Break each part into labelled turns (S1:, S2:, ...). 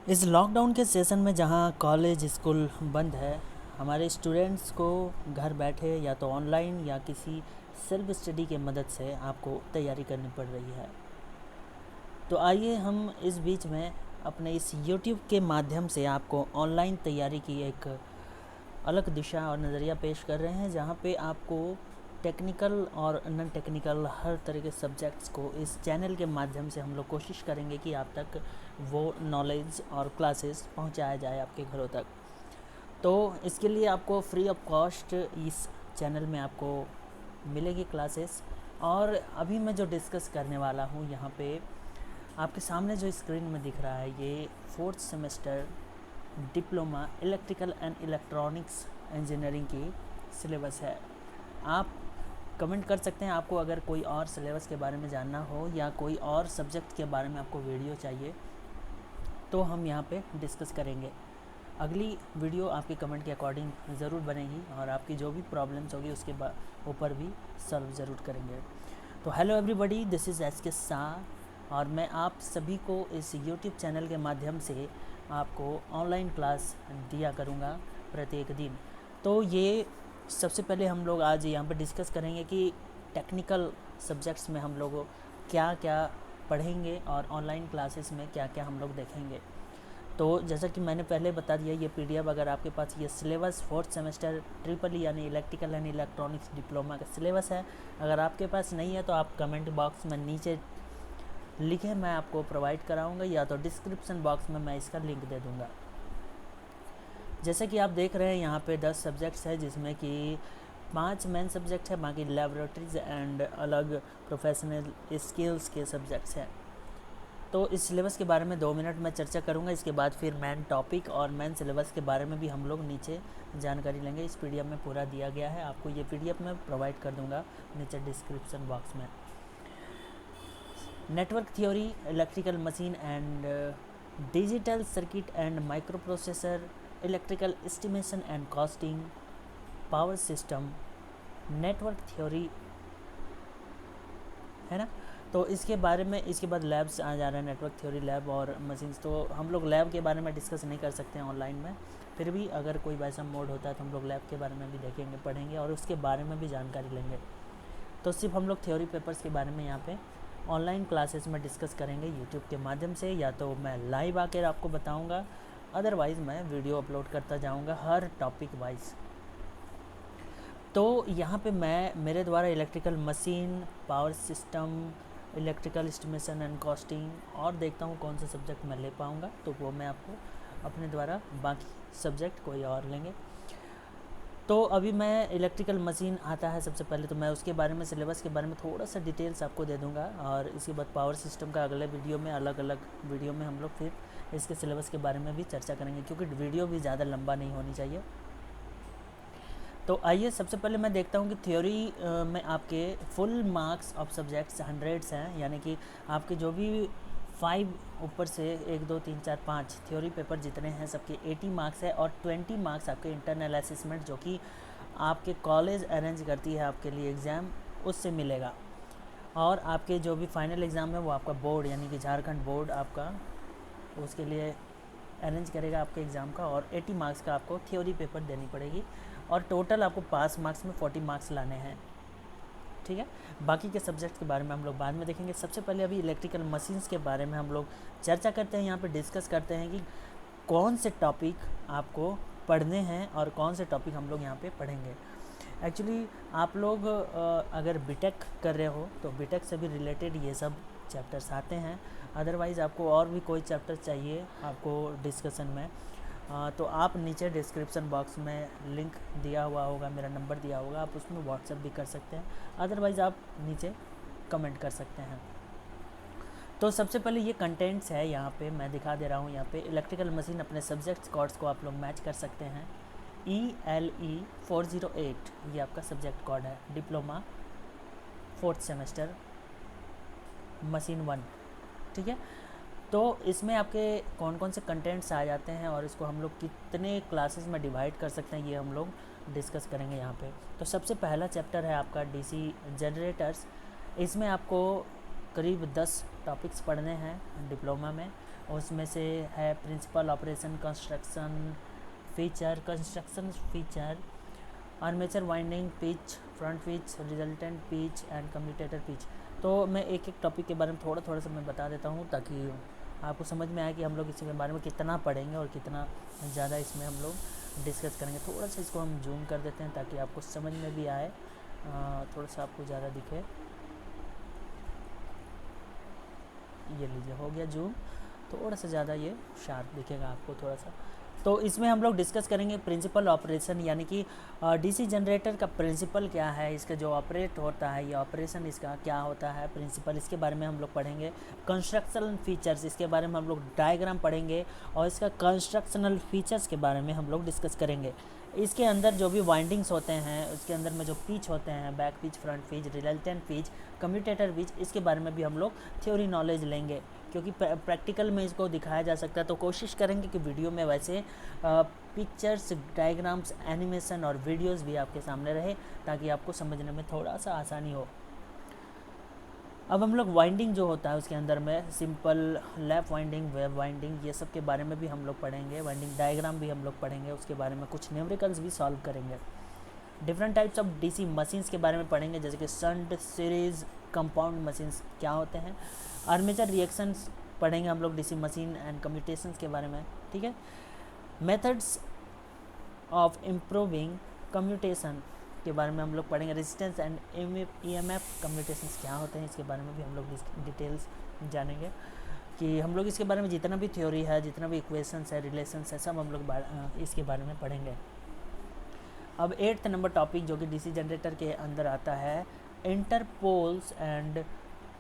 S1: इस लॉकडाउन के सेशन में जहां कॉलेज स्कूल बंद है, हमारे स्टूडेंट्स को घर बैठे या तो ऑनलाइन या किसी सेल्फ स्टडी के मदद से आपको तैयारी करनी पड़ रही है। तो आइए हम इस बीच में अपने इस यूट्यूब के माध्यम से आपको ऑनलाइन तैयारी की एक अलग दिशा और नज़रिया पेश कर रहे हैं, जहां पे आपको टेक्निकल और नॉन टेक्निकल हर तरह के सब्जेक्ट्स को इस चैनल के माध्यम से हम लोग कोशिश करेंगे कि आप तक वो नॉलेज और क्लासेस पहुंचाया जाए आपके घरों तक। तो इसके लिए आपको फ्री ऑफ कॉस्ट इस चैनल में आपको मिलेगी क्लासेस। और अभी मैं जो डिस्कस करने वाला हूँ यहाँ पे आपके सामने जो स्क्रीन में दिख रहा है, ये 4th semester diploma electrical and electronics engineering की सिलेबस है। आप कमेंट कर सकते हैं आपको अगर कोई और सिलेबस के बारे में जानना हो या कोई और सब्जेक्ट के बारे में आपको वीडियो चाहिए, तो हम यहाँ पे डिस्कस करेंगे। अगली वीडियो आपके कमेंट के अकॉर्डिंग ज़रूर बनेगी और आपकी जो भी प्रॉब्लम्स होगी उसके ऊपर भी सॉल्व ज़रूर करेंगे। तो hello everybody, this is S के शाह और मैं आप सभी को इस यूट्यूब चैनल के माध्यम से आपको ऑनलाइन क्लास दिया करूँगा प्रत्येक दिन। तो ये सबसे पहले हम लोग आज यहाँ पर डिस्कस करेंगे कि टेक्निकल सब्जेक्ट्स में हम लोग क्या क्या पढ़ेंगे और ऑनलाइन क्लासेस में क्या क्या हम लोग देखेंगे। तो जैसा कि मैंने पहले बता दिया, ये पीडीएफ अगर आपके पास ये सिलेबस 4th सेमेस्टर ट्रिपल यानी इलेक्ट्रिकल एंड इलेक्ट्रॉनिक्स डिप्लोमा का सिलेबस है, अगर आपके पास नहीं है तो आप कमेंट बॉक्स में नीचे लिखें, मैं आपको प्रोवाइड कराऊंगा, या तो डिस्क्रिप्शन बॉक्स में मैं इसका लिंक दे दूंगा। जैसे कि आप देख रहे हैं यहाँ पे 10 सब्जेक्ट्स है, जिसमें कि 5 मेन सब्जेक्ट है, बाकी लेबोरेटरीज एंड अलग प्रोफेशनल स्किल्स के सब्जेक्ट्स हैं। तो इस सिलेबस के बारे में 2 मिनट में चर्चा करूंगा, इसके बाद फिर मेन टॉपिक और मेन सिलेबस के बारे में भी हम लोग नीचे जानकारी लेंगे। इस पीडीएफ में पूरा दिया गया है, आपको ये पीडीएफ मैं प्रोवाइड कर दूंगा नीचे डिस्क्रिप्शन बॉक्स में। Network theory, electrical machine and digital circuit and micro processor, electrical estimation and costing, power system, network theory है ना। तो इसके बारे में इसके बाद लैब्स आ जा रहे हैं, नेटवर्क थ्योरी लैब और मशीन्स। तो हम लोग लैब के बारे में डिस्कस नहीं कर सकते हैं ऑनलाइन में, फिर भी अगर कोई वैसा मोड होता है तो हम लोग लैब के बारे में भी देखेंगे, पढ़ेंगे और उसके बारे में भी जानकारी लेंगे। तो सिर्फ हम लोग थ्योरी पेपर्स के बारे में यहाँ पे ऑनलाइन क्लासेस में डिस्कस करेंगे यूट्यूब के माध्यम से, या तो मैं लाइव आकर आपको बताऊँगा, अदरवाइज़ मैं वीडियो अपलोड करता जाऊँगा हर टॉपिक वाइज। तो यहाँ पे मैं मेरे द्वारा electrical machine, power system, electrical estimation and costing और देखता हूँ कौन सा सब्जेक्ट मैं ले पाऊँगा, तो वो मैं आपको अपने द्वारा बाकी सब्जेक्ट कोई और लेंगे। तो अभी मैं इलेक्ट्रिकल मशीन आता है सबसे पहले, तो मैं उसके बारे में सिलेबस के बारे में थोड़ा सा डिटेल्स आपको दे दूँगा, और इसके बाद पावर सिस्टम का अगले वीडियो में अलग अलग वीडियो में हम लोग फिर इसके सिलेबस के बारे में भी चर्चा करेंगे, क्योंकि वीडियो भी ज़्यादा लंबा नहीं होनी चाहिए। तो आइए सबसे पहले मैं देखता हूँ कि थ्योरी में आपके फुल मार्क्स ऑफ सब्जेक्ट्स 100 हैं, यानी कि आपके जो भी 5 ऊपर से 1 2 3 4 5 थ्योरी पेपर जितने हैं सबके 80 मार्क्स है, और 20 मार्क्स आपके इंटरनल असेसमेंट जो कि आपके कॉलेज अरेंज करती है आपके लिए एग्ज़ाम, उससे मिलेगा। और आपके जो भी फाइनल एग्ज़ाम है वो आपका बोर्ड यानी कि झारखंड बोर्ड आपका उसके लिए अरेंज करेगा आपके एग्ज़ाम का, और 80 मार्क्स का आपको थ्योरी पेपर देनी पड़ेगी, और टोटल आपको पास मार्क्स में 40 मार्क्स लाने हैं। ठीक है, बाकी के सब्जेक्ट के बारे में हम लोग बाद में देखेंगे। सबसे पहले अभी इलेक्ट्रिकल मशीन्स के बारे में हम लोग चर्चा करते हैं, यहाँ पे डिस्कस करते हैं कि कौन से टॉपिक आपको पढ़ने हैं और कौन से टॉपिक हम लोग यहाँ पे पढ़ेंगे। एक्चुअली आप लोग अगर बीटेक कर रहे हो तो बीटेक से भी रिलेटेड ये सब चैप्टर्स आते हैं, अदरवाइज़ आपको और भी कोई चैप्टर चाहिए आपको डिस्कशन में, तो आप नीचे डिस्क्रिप्शन बॉक्स में लिंक दिया हुआ होगा, मेरा नंबर दिया होगा, आप उसमें व्हाट्सएप भी कर सकते हैं, अदरवाइज़ आप नीचे कमेंट कर सकते हैं। तो सबसे पहले ये कंटेंट्स है, यहाँ पे मैं दिखा दे रहा हूँ। यहाँ पे इलेक्ट्रिकल मशीन अपने सब्जेक्ट्स कोड्स को आप लोग मैच कर सकते हैं। ELE 408 ये आपका सब्जेक्ट कोड है, डिप्लोमा 4th सेमेस्टर मशीन 1। ठीक है, तो इसमें आपके कौन कौन से कंटेंट्स आ जाते हैं और इसको हम लोग कितने क्लासेस में डिवाइड कर सकते हैं, ये हम लोग डिस्कस करेंगे यहाँ पे। तो सबसे पहला चैप्टर है आपका DC जनरेटर्स। इसमें आपको करीब 10 टॉपिक्स पढ़ने हैं डिप्लोमा में। उसमें से है principal operation, construction feature, armature winding, pitch, front pitch, resultant pitch and commutator pitch. तो मैं एक एक टॉपिक के बारे में थोड़ा सा मैं बता देता हूँ ताकि आपको समझ में आए कि हम लोग इसके बारे में कितना पढ़ेंगे और कितना ज़्यादा इसमें हम लोग डिस्कस करेंगे। थोड़ा सा इसको हम जूम कर देते हैं ताकि आपको समझ में भी आए, थोड़ा सा आपको ज़्यादा दिखे। ये लीजिए, हो गया जूम, थोड़ा सा ज़्यादा ये शार्प दिखेगा आपको थोड़ा सा। तो इसमें हम लोग डिस्कस करेंगे प्रिंसिपल ऑपरेशन, यानी कि डीसी जनरेटर का प्रिंसिपल क्या है, इसका जो ऑपरेट होता है, ये ऑपरेशन इसका क्या होता है, प्रिंसिपल, इसके बारे में हम लोग पढ़ेंगे। कंस्ट्रक्शनल फीचर्स, इसके बारे में हम लोग डायग्राम पढ़ेंगे और इसका कंस्ट्रक्शनल फीचर्स के बारे में हम लोग डिस्कस करेंगे। इसके अंदर जो भी वाइंडिंग्स होते हैं, उसके अंदर में जो पिच होते हैं, back pitch, front pitch, resultant pitch, commutator pitch, इसके बारे में भी हम लोग थ्योरी नॉलेज लेंगे, क्योंकि प्रैक्टिकल में इसको दिखाया जा सकता है। तो कोशिश करेंगे कि वीडियो में वैसे पिक्चर्स, डायग्राम्स, एनिमेशन और वीडियोस भी आपके सामने रहे ताकि आपको समझने में थोड़ा सा आसानी हो। अब हम लोग वाइंडिंग जो होता है उसके अंदर में simple lap winding, wave winding, ये सब के बारे में भी हम लोग पढ़ेंगे। वाइंडिंग डायग्राम भी हम लोग पढ़ेंगे, उसके बारे में कुछ न्यूमेरिकल्स भी सॉल्व करेंगे। Different types of DC machines के बारे में पढ़ेंगे, जैसे कि शंट, सीरीज, कंपाउंड मशीन्स क्या होते हैं। आर्मेचर रिएक्शंस पढ़ेंगे हम लोग डीसी मशीन एंड कम्यूटेशंस के बारे में, ठीक है। मेथड्स ऑफ इम्प्रूविंग कम्यूटेशन के बारे में हम लोग पढ़ेंगे। रेजिस्टेंस एंड ईएमएफ कम्यूटेशंस क्या होते हैं, इसके बारे में भी हम लोग डिटेल्स जानेंगे, कि हम लोग इसके बारे में जितना भी थ्योरी है, जितना भी इक्वेशंस है, रिलेशंस है, सब हम लोग इसके बारे में पढ़ेंगे। अब 8th नंबर टॉपिक जो कि डीसी जनरेटर के अंदर आता है, Interpol's and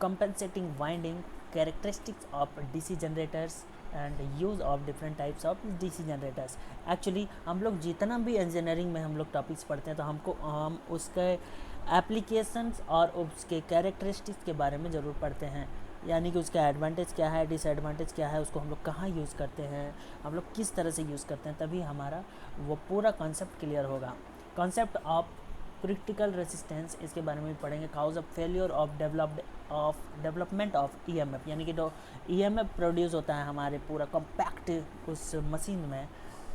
S1: compensating winding, characteristics of DC generators and use of different types of DC generators. Actually हम लोग जितना भी इंजीनियरिंग में हम लोग टॉपिक्स पढ़ते हैं तो हम उसके एप्लीकेशंस और उसके कैरेक्टरिस्टिक्स के बारे में ज़रूर पढ़ते हैं, यानी कि उसका एडवांटेज क्या है, डिसएडवांटेज क्या है, उसको हम लोग कहाँ यूज़ करते हैं, हम लोग किस तरह से यूज़ करते हैं, तभी हमारा वो पूरा कॉन्सेप्ट क्लियर होगा। कॉन्सेप्ट ऑफ क्रिटिकल रेसिस्टेंस, इसके बारे में भी पढ़ेंगे। Cause of failure of development of EMF, यानी कि जो ईएमएफ प्रोड्यूस होता है हमारे पूरा कॉम्पैक्ट उस मशीन में,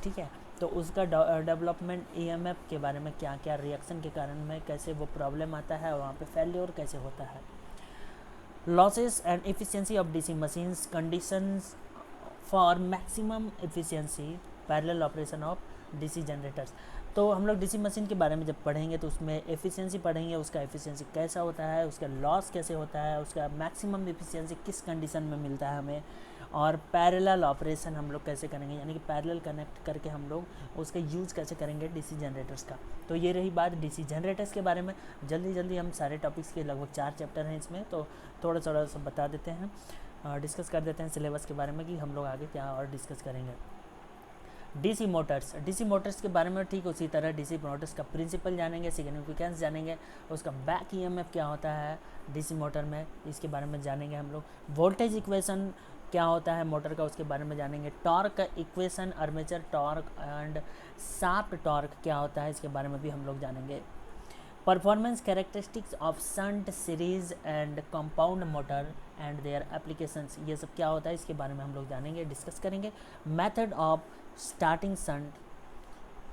S1: ठीक है, तो उसका डेवलपमेंट ईएमएफ के बारे में क्या क्या रिएक्शन के कारण में कैसे वो प्रॉब्लम आता है, वहाँ पे फेलियर कैसे होता है। Losses and efficiency of DC machines, conditions for maximum efficiency, parallel operation of DC generators. तो हम लोग डीसी मशीन के बारे में जब पढ़ेंगे तो उसमें एफिशिएंसी पढ़ेंगे, उसका एफिशिएंसी कैसा होता है, उसका लॉस कैसे होता है, उसका मैक्सिमम एफिशिएंसी किस कंडीशन में मिलता है हमें, और पैरेलल ऑपरेशन हम लोग कैसे करेंगे, यानी कि पैरेलल कनेक्ट करके हम लोग उसका यूज़ कैसे करेंगे डीसी जनरेटर्स का। तो ये रही बात डीसी जनरेटर्स के बारे में। जल्दी हम सारे टॉपिक्स के लगभग 4 चैप्टर हैं इसमें, तो थोड़ा सा बता देते हैं, डिस्कस कर देते हैं सिलेबस के बारे में कि हम लोग आगे क्या और डिस्कस करेंगे। डीसी मोटर्स के बारे में ठीक उसी तरह डीसी मोटर्स का प्रिंसिपल जानेंगे, सिग्निफिकेंस जानेंगे, उसका बैक ईएमएफ क्या होता है डीसी मोटर में, इसके बारे में जानेंगे हम लोग। वोल्टेज इक्वेशन क्या होता है मोटर का, उसके बारे में जानेंगे। टॉर्क का equation, armature torque and shaft torque क्या होता है, इसके बारे में भी हम लोग जानेंगे। Performance characteristics of shunt, series and compound motor and their applications, ये सब क्या होता है इसके बारे में हम लोग जानेंगे, डिस्कस करेंगे। Method of starting shunt,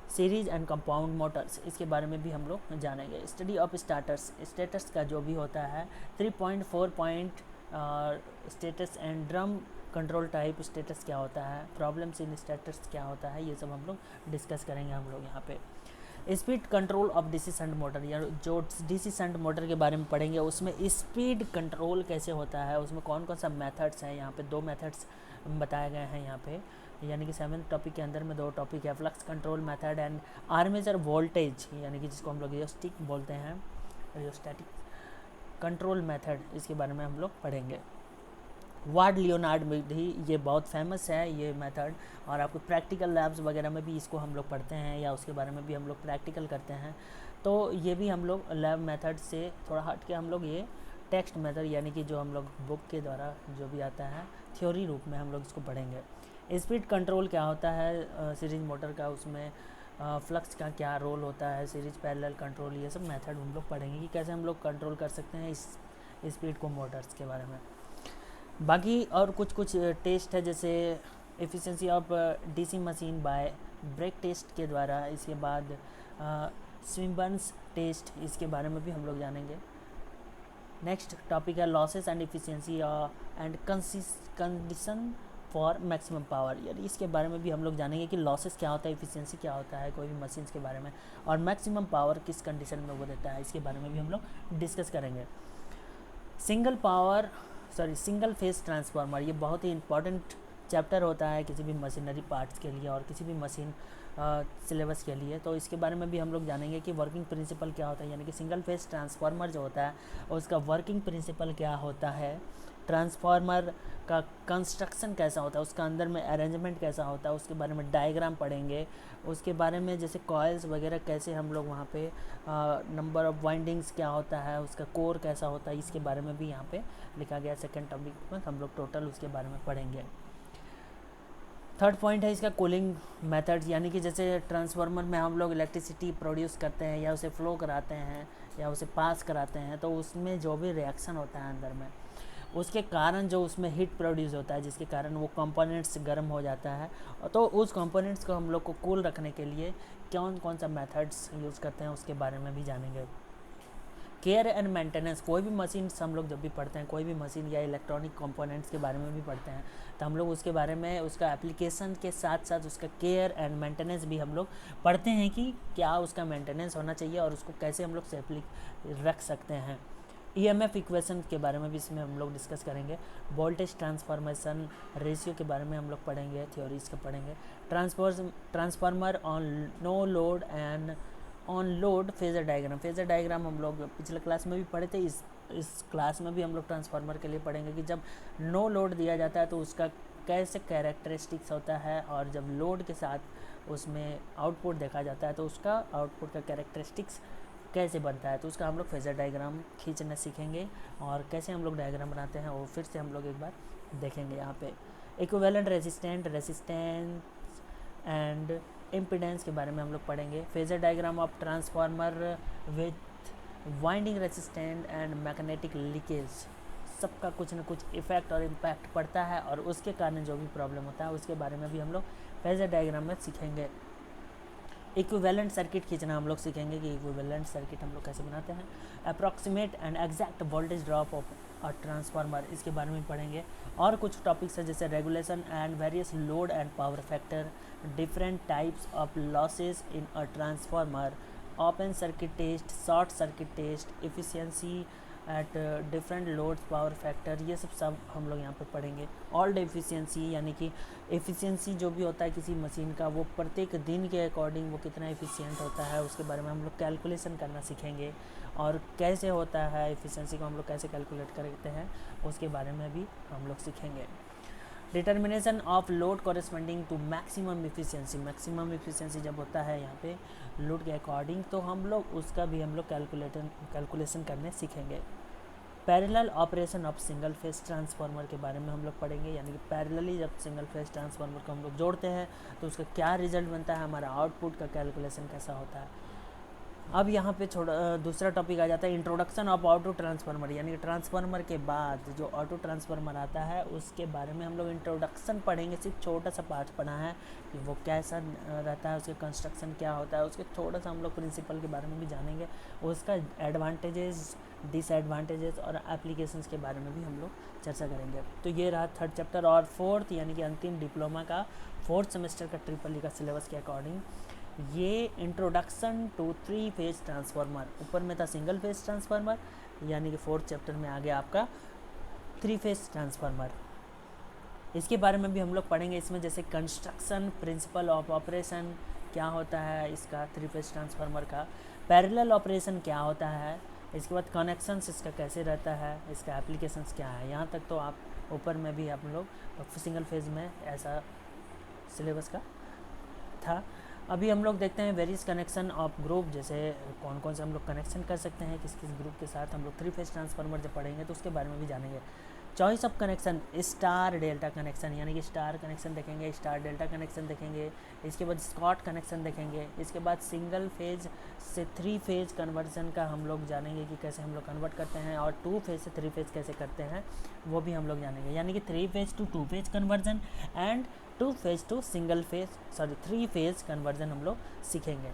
S1: series and compound Motors, इसके बारे में भी हम लोग जानेंगे। स्टडी ऑफ स्टेटस का जो भी होता है, 3.4 point status and drum control type status क्या होता है, प्रॉब्लम्स इन स्टेटस क्या होता है, ये सब हम लोग डिस्कस करेंगे हम लोग यहाँ पे। Speed control of DC shunt motor, या जो डीसी शंट मोटर के बारे में पढ़ेंगे उसमें स्पीड कंट्रोल कैसे होता है, उसमें कौन कौन सा मेथड्स हैं, यहाँ पे 2 मेथड्स बताए गए हैं यहाँ पे, यानी कि 7th टॉपिक के अंदर में 2 टॉपिक है, flux control method and armature voltage, यानी कि जिसको हम लोग रियोस्टिक बोलते हैं, रियोस्टैटिक कंट्रोल मेथड, इसके बारे में हम लोग पढ़ेंगे। वार्ड लियोनार्ड विधि, ये बहुत फेमस है ये मेथड, और आपको प्रैक्टिकल लैब्स वगैरह में भी इसको हम लोग पढ़ते हैं, या उसके बारे में भी हम लोग प्रैक्टिकल करते हैं। तो ये भी हम लोग लैब मेथड से थोड़ा हट के हम लोग ये टेक्स्ट मेथड, यानी कि जो हम लोग बुक के द्वारा जो भी आता है थ्योरी रूप में हम लोग इसको पढ़ेंगे। स्पीड कंट्रोल क्या होता है सीरीज मोटर का, उसमें फ्लक्स का क्या रोल होता है, सीरीज पैरेलल कंट्रोल, ये सब मेथड हम लोग पढ़ेंगे कि कैसे हम लोग कंट्रोल कर सकते हैं स्पीड को मोटर्स के बारे में। बाकी और कुछ टेस्ट है, जैसे efficiency of DC machine by brake test के द्वारा। इसके बाद स्विनबर्न्स टेस्ट, इसके बारे में भी हम लोग जानेंगे। नेक्स्ट टॉपिक है losses and efficiency and condition for maximum power, यानी इसके बारे में भी हम लोग जानेंगे कि लॉसेस क्या होता है, एफिशिएंसी क्या होता है कोई भी मशीन के बारे में, और मैक्सिमम पावर किस कंडीशन में वो देता है, इसके बारे में भी हम लोग डिस्कस करेंगे। सिंगल फेज ट्रांसफार्मर, ये बहुत ही इंपॉर्टेंट चैप्टर होता है किसी भी मशीनरी पार्ट्स के लिए और किसी भी मशीन सिलेबस के लिए। तो इसके बारे में भी हम लोग जानेंगे कि वर्किंग प्रिंसिपल क्या होता है, यानी कि सिंगल फेज ट्रांसफार्मर जो होता है उसका वर्किंग प्रिंसिपल क्या होता है, ट्रांसफार्मर का कंस्ट्रक्शन कैसा होता है, उसका अंदर में अरेंजमेंट कैसा होता है, उसके बारे में डायग्राम पढ़ेंगे। उसके बारे में जैसे कॉइल्स वगैरह कैसे हम लोग वहाँ पे नंबर ऑफ़ वाइंडिंग्स क्या होता है, उसका कोर कैसा होता है, इसके बारे में भी यहाँ पे लिखा गया। सेकेंड टॉपिक में हम लोग टोटल उसके बारे में पढ़ेंगे। थर्ड पॉइंट है इसका कूलिंग मेथड्स, यानी कि जैसे ट्रांसफार्मर में हम लोग इलेक्ट्रिसिटी प्रोड्यूस करते हैं या उसे फ्लो कराते हैं या उसे पास कराते हैं, तो उसमें जो भी रिएक्शन होता है अंदर में उसके कारण जो उसमें हीट प्रोड्यूस होता है, जिसके कारण वो कंपोनेंट्स गर्म हो जाता है। तो उस कंपोनेंट्स को हम लोग को कूल रखने के लिए कौन कौन सा मेथड्स यूज़ करते हैं उसके बारे में भी जानेंगे। केयर एंड मेंटेनेंस, कोई भी मशीन हम लोग जब भी पढ़ते हैं, कोई भी मशीन या इलेक्ट्रॉनिक कंपोनेंट्स के बारे में भी पढ़ते हैं, तो हम लोग उसके बारे में उसका एप्लीकेशन के साथ साथ उसका केयर एंड मेंटेनेंस भी हम लोग पढ़ते हैं कि क्या उसका मेंटेनेंस होना चाहिए और उसको कैसे हम लोग सेफली रख सकते हैं। ईएमएफ इक्वेशन के बारे में भी इसमें हम लोग डिस्कस करेंगे। वोल्टेज ट्रांसफॉर्मेशन रेशियो के बारे में हम लोग पढ़ेंगे, थ्योरीज का पढ़ेंगे। Transformer on no load and on load phasor diagram हम लोग पिछले क्लास में भी पढ़े थे। इस क्लास में भी हम लोग ट्रांसफार्मर के लिए पढ़ेंगे कि जब नो लोड दिया जाता है तो उसका कैसे कैरेक्टरिस्टिक्स होता है, और जब लोड के साथ उसमें आउटपुट देखा जाता है तो उसका आउटपुट का कैरेक्टरिस्टिक्स कैसे बनता है। तो उसका हम लोग फेजर डायग्राम खींचना सीखेंगे, और कैसे हम लोग डायग्राम बनाते हैं वो फिर से हम लोग एक बार देखेंगे। यहाँ पे इक्विवेलेंट रेजिस्टेंस एंड इम्पीडेंस के बारे में हम लोग पढ़ेंगे। Phasor diagram of transformer with winding resistant and magnetic leakage, सबका कुछ न कुछ इफेक्ट और इम्पैक्ट पड़ता है, और उसके कारण जो भी प्रॉब्लम होता है उसके बारे में भी हम लोग फेजर डायग्राम में सीखेंगे। इक्विवेलेंट सर्किट खींचना हम लोग सीखेंगे कि इक्विवेलेंट सर्किट हम लोग कैसे बनाते हैं। Approximate and exact voltage drop of a transformer, इसके बारे में पढ़ेंगे। और कुछ टॉपिक्स है जैसे regulation and various load and power factor, different types of losses in a transformer, open circuit test, short circuit test, efficiency at different loads, power factor, ये सब हम लोग यहाँ पे पढ़ेंगे। ऑल्ड एफिशिएंसी, यानी कि एफिशिएंसी जो भी होता है किसी मशीन का वो प्रत्येक दिन के अकॉर्डिंग वो कितना एफिशिएंट होता है उसके बारे में हम लोग कैलकुलेशन करना सीखेंगे, और कैसे होता है एफिशिएंसी को हम लोग कैसे कैलकुलेट करते हैं उसके बारे में भी हम लोग सीखेंगे। Determination of load corresponding to maximum efficiency जब होता है यहाँ पे लोड के अकॉर्डिंग, तो हम लोग उसका भी हम लोग कैलकुलेशन करने सीखेंगे। Parallel operation of single phase transformer के बारे में हम लोग पढ़ेंगे, यानी कि पैरेलली जब सिंगल फेज ट्रांसफार्मर को हम लोग जोड़ते हैं तो उसका क्या रिजल्ट बनता है, हमारा आउटपुट का कैलकुलेशन कैसा होता है। अब यहाँ पे दूसरा टॉपिक आ जाता है इंट्रोडक्शन ऑफ ऑटो ट्रांसफार्मर, यानी कि ट्रांसफार्मर के बाद जो ऑटो ट्रांसफार्मर आता है उसके बारे में हम लोग इंट्रोडक्शन पढ़ेंगे। सिर्फ छोटा सा पार्ट पढ़ा है कि वो कैसा रहता है, उसके कंस्ट्रक्शन क्या होता है, उसके थोड़ा सा हम लोग प्रिंसिपल के बारे में भी जानेंगे, उसका एडवांटेजेस, डिसएडवांटेजेस और एप्लीकेशंस के बारे में भी हम लोग चर्चा करेंगे। तो ये रहा थर्ड चैप्टर। और फोर्थ यानी कि अंतिम डिप्लोमा का फोर्थ सेमेस्टर का ट्रिपल ई का सिलेबस के अकॉर्डिंग ये इंट्रोडक्शन टू 3 फेज ट्रांसफार्मर, ऊपर में था सिंगल फेज ट्रांसफार्मर, यानी कि फोर्थ चैप्टर में आ गया आपका 3 फेज ट्रांसफार्मर। इसके बारे में भी हम लोग पढ़ेंगे। इसमें जैसे कंस्ट्रक्शन, प्रिंसिपल ऑफ ऑपरेशन क्या होता है इसका 3 फेज ट्रांसफार्मर का, पैरेलल ऑपरेशन क्या होता है, इसके बाद कनेक्शंस इसका कैसे रहता है, इसका एप्लीकेशंस क्या है। यहाँ तक तो आप ऊपर में भी आप लोग सिंगल फेज में ऐसा सिलेबस का था। अभी हम लोग देखते हैं वेरियस कनेक्शन ऑफ ग्रुप, जैसे कौन कौन से हम लोग कनेक्शन कर सकते हैं किस किस ग्रुप के साथ। हम लोग 3 फेज ट्रांसफार्मर जब पढ़ेंगे तो उसके बारे में भी जानेंगे। Choice of connection star delta connection, यानी कि स्टार कनेक्शन देखेंगे, स्टार डेल्टा कनेक्शन देखेंगे, इसके बाद स्कॉट कनेक्शन देखेंगे, इसके बाद सिंगल फेज से 3 फेज कन्वर्जन का हम लोग जानेंगे कि कैसे हम लोग कन्वर्ट करते हैं, और 2 फेज से 3 फेज कैसे करते हैं वो भी हम लोग जानेंगे, यानी कि 3 phase two 2 phase conversion and 2 phase two 3 phase conversion हम लोग सीखेंगे,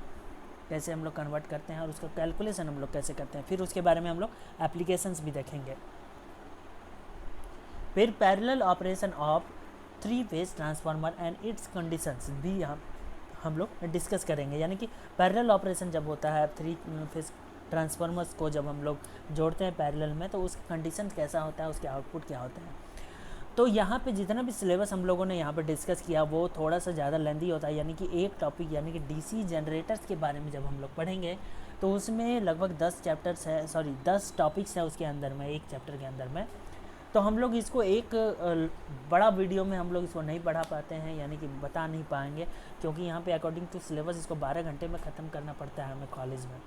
S1: कैसे हम लोग कन्वर्ट करते हैं और उसका कैलकुलेशन हम लोग कैसे करते हैं। फिर उसके बारे में हम लोग एप्लीकेशंस भी देखेंगे। फिर parallel operation of 3 phase transformer and it's conditions भी हम लोग डिस्कस करेंगे, यानी कि पैरेलल ऑपरेशन जब होता है 3 फेज ट्रांसफार्मर्स को जब हम लोग जोड़ते हैं पैरेलल में, तो उसका कंडीशन कैसा होता है, उसके आउटपुट क्या होते हैं। तो यहाँ पे जितना भी सिलेबस हम लोगों ने यहाँ पे डिस्कस किया वो थोड़ा सा ज़्यादा लेंदी होता है, यानी कि एक टॉपिक यानी कि डीसी जनरेटर्स के बारे में जब हम लोग पढ़ेंगे तो उसमें लगभग 10 टॉपिक्स है उसके अंदर में, एक चैप्टर के अंदर में। तो हम लोग इसको एक बड़ा वीडियो में हम लोग इसको नहीं पढ़ा पाते हैं, यानी कि बता नहीं पाएंगे, क्योंकि यहाँ पे अकॉर्डिंग टू सिलेबस इसको 12 घंटे में ख़त्म करना पड़ता है हमें कॉलेज में,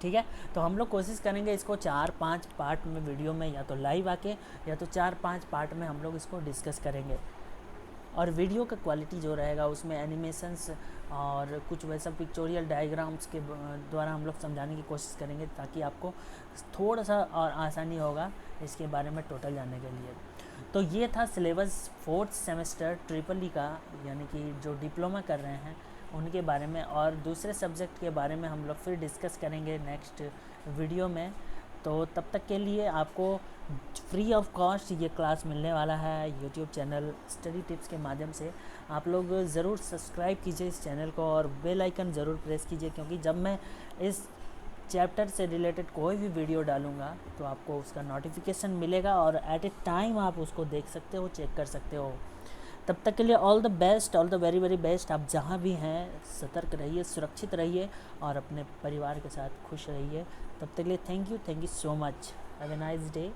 S1: ठीक है। तो हम लोग कोशिश करेंगे इसको 4-5 पार्ट में वीडियो में, या तो लाइव आके या तो 4-5 पार्ट में हम लोग इसको डिस्कस करेंगे। और वीडियो का क्वालिटी जो रहेगा उसमें एनिमेशंस और कुछ वैसा पिक्चोरियल डायग्राम्स के द्वारा हम लोग समझाने की कोशिश करेंगे, ताकि आपको थोड़ा सा और आसानी होगा इसके बारे में टोटल जानने के लिए। तो ये था syllabus 4th semester triple E का, यानी कि जो डिप्लोमा कर रहे हैं उनके बारे में, और दूसरे सब्जेक्ट के बारे में हम लोग फिर डिस्कस करेंगे नेक्स्ट वीडियो में। तो तब तक के लिए आपको फ्री ऑफ कॉस्ट ये क्लास मिलने वाला है यूट्यूब चैनल स्टडी टिप्स के माध्यम से। आप लोग ज़रूर सब्सक्राइब कीजिए इस चैनल को और बेल आइकन ज़रूर प्रेस कीजिए, क्योंकि जब मैं इस चैप्टर से रिलेटेड कोई भी वीडियो डालूंगा तो आपको उसका नोटिफिकेशन मिलेगा और एट ए टाइम आप उसको देख सकते हो, चेक कर सकते हो। तब तक के लिए all the best, all the very very best. आप जहाँ भी हैं सतर्क रहिए, सुरक्षित रहिए और अपने परिवार के साथ खुश रहिए। तब तक के लिए thank you so much. Have a nice day.